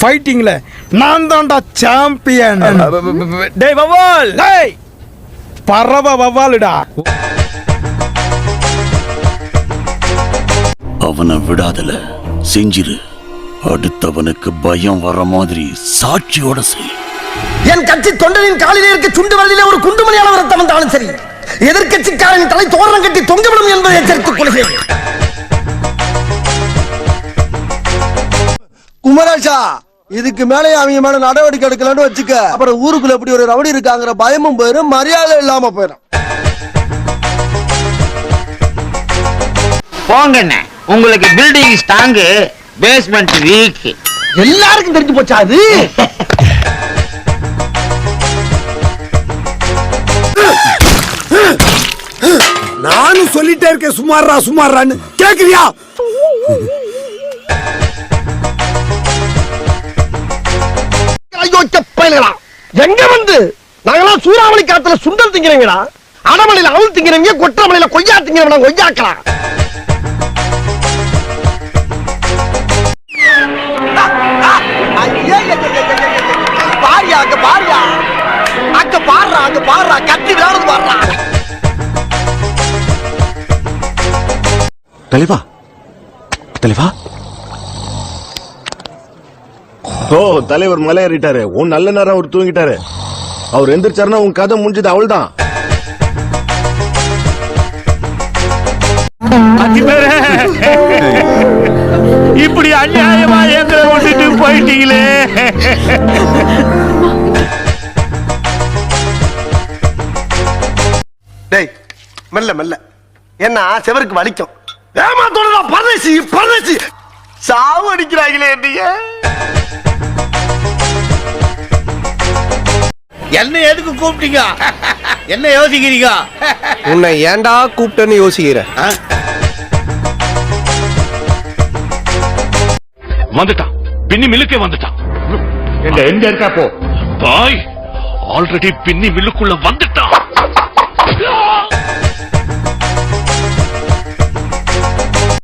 ஃபைட்டிங்ல நான் தான்டா சாம்பியன். டேய் வவ்வால், டேய் பறவை வவ்வாலுடா. அவனை விடாதல, செஞ்சிரு. அடுத்தவனுக்கு பயம் வர மாதிரி சாட்சியோட செய். என் கட்சி தொண்டனின் காலிலே இருக்க சுண்டு வழியிலே ஒரு குண்டுமணியான வரத்த வந்தாலும் சரி, எதிர்கட்சிக்காரன் தலை தோரணம் கட்டி தொங்கவிடும் என்பதை எச்சரித்துக் கொள்கிறேன். குமரேஷா, இதுக்கு மேலே அவங்க மேல நடவடிக்கை எடுக்கலன்னு வச்சுக்க, அப்புறம் ஊருக்குள்ள எப்படி ஒரு ரவுடி இருக்காங்கிற பயமும் போயிடும், மரியாதை இல்லாம போயிடும். போங்கண்ணே, உங்களுக்கு பில்டிங் ஸ்ட்ராங்கு, பேஸ்மெண்ட் வீக். எல்லாருக்கும் தெரிஞ்சு போச்சா அது? நானும் சொல்லிட்டே இருக்கேன் சுமாரா சுமாரான்னு, கேக்குறியா? எங்க வந்து நாங்கெல்லாம் சூறாவளி காத்துல சுண்டல் திங்கிறீங்களா? அடமலையில அவள் திங்கிறவங்க, கொற்றமலையில கொய்யா திங்கிறவங்க கொய்யாக்கலாம். பாரியா அங்க பாரியா, அங்க பாடுறா, அங்க பாடுறா, கத்தி விளையாடுறது பாடுறா. தலைவா, தலைவா. ஓ, தலைவர் மலை ஏறிட்டாரு. உன் நல்ல நேரம் அவர் தூங்கிட்டாரு. அவர் எந்திரிச்சாருன்னா உன் கதை முடிஞ்சது, அவள்தான். இப்படி அநியாயமா எங்களை விட்டுட்டு போயிட்டீங்களே. டேய் மெல்ல மெல்ல, என்ன செவருக்கு வலிக்கும். ஏமாத்தோட பரதேசி பரதேசி சாவு அடிக்கிறாங்களே. என்ன எதுக்கு கூப்பிட்டீங்க? என்ன யோசிக்கிறீங்க? உன்னை ஏன்டா கூப்பிட்டேன்னு யோசிக்கிற? வந்துட்டான், பின்னி மில்லுக்கே வந்துட்டான். எங்க இருக்கா போ பாய், ஆல்ரெடி பின்னி மில்லுக்குள்ள வந்துட்டான்.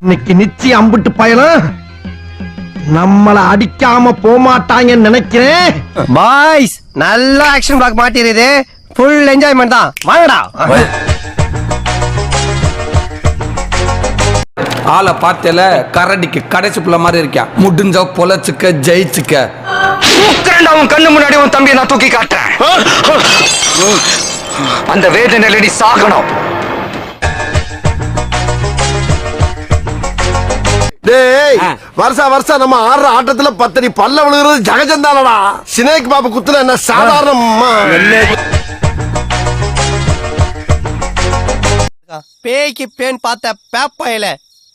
இன்னைக்கு நிச்சயம் அம்பிட்டு பயணம் நம்மள அடிக்காம போமாட்டாங்கன்னு நினைக்கிறேன். பாய்ஸ், நல்ல ஆக்ஷன் பிளாக் மாட்டிருது. ஃபுல் என்ஜாய்மெண்ட் தான். வாங்கடா. ஆளை பார்த்தல கரடிக்கு கடைசி புள்ள மாதிரி இருக்கான். முடிஞ்சா பொழைச்சுக்க, ஜெயிச்சுக்க. உன் கண்ணு முன்னாடி உன் தம்பியை நான் தூக்கி காட்டுறேன். அந்த வேதனையில நீ சாகணும். டேய், வருஷா நம்ம ஆடுற ஆட்டத்துல 10 அடி பல்ல விழுகிறது ஜகஜந்தானடா. சினேக் பாபு குத்துல என்ன சாதாரணமா? பேய்க்கு பேன் பார்த்த பேப்பையில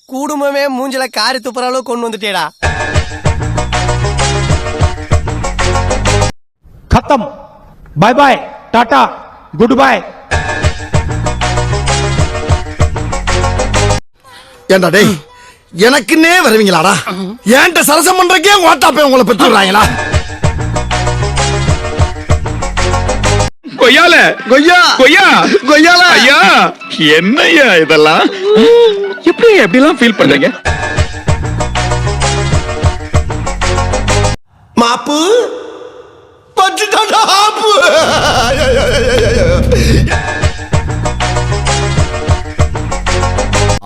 குடும்பமே மூஞ்சில காரி துப்புற அளவு கொண்டு வந்துட்டேடா. खत्म, bye bye, tata, goodbye. ஏண்டா டேய், எனக்குன்னே வருவீங்களாடா? ஏன்ட்ட சரசம் பண்றக்கே ஓட்டாப்பே உங்களை பெற்றுறாங்களா? கொய்யால கொய்யா கொய்யா கொய்யால ஐயா, என்னய்யா இதெல்லாம்? எப்படிலாம் ஃபீல் பண்றீங்க? மாப்பு பச்சுட்டாடா ஆப்பு.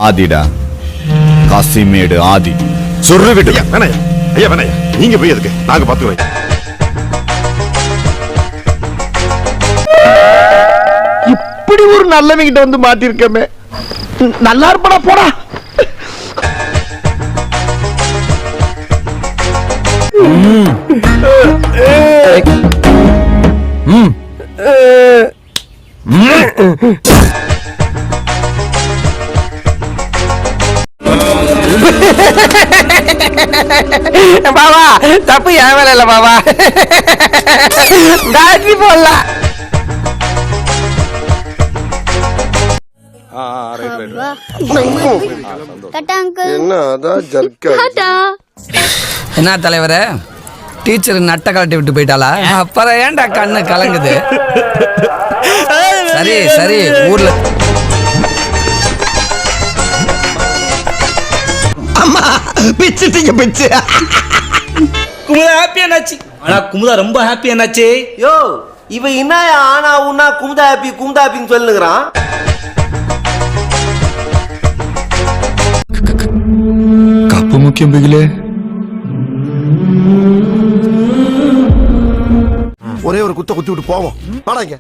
ஆதிடா, காசிமேடு ஆதி. சொல்ற விட்டு வேணாயா, ஐயா வேணாயா, நீங்க போய் எதுக்கு, நாங்க பாத்துக்கிறோம். இப்படி ஒரு நல்லவங்கிட்ட வந்து மாட்டிருக்கமே. நல்லா இருப்படா போடா. பாபா, தப்பு என் வேலை இல்ல பாபா. பேட்டரி போடலாம். என்ன தலைவரே, டீச்சர் நட்டை கழட்டி விட்டு போயிட்டாளா? அப்புறம் ஏன்டா கண்ணு கலங்குது? சரி சரி, ஊர்ல அம்மா பிச்சுட்டீங்க பிச்சு. குமுதா ஹாப்பி என்னாச்சு? ஆனா குமுதா ரொம்ப ஹாப்பி என்னாச்சு? யோ இவன் என்ன ஆனா உன்னா குமுதா ஹாப்பின்னு சொல்லுங்கிறான். கப்பு முக்கியம் பிகிலே. ஒரே ஒரு குத்த குத்தி விட்டு போவோம் வாடாங்க.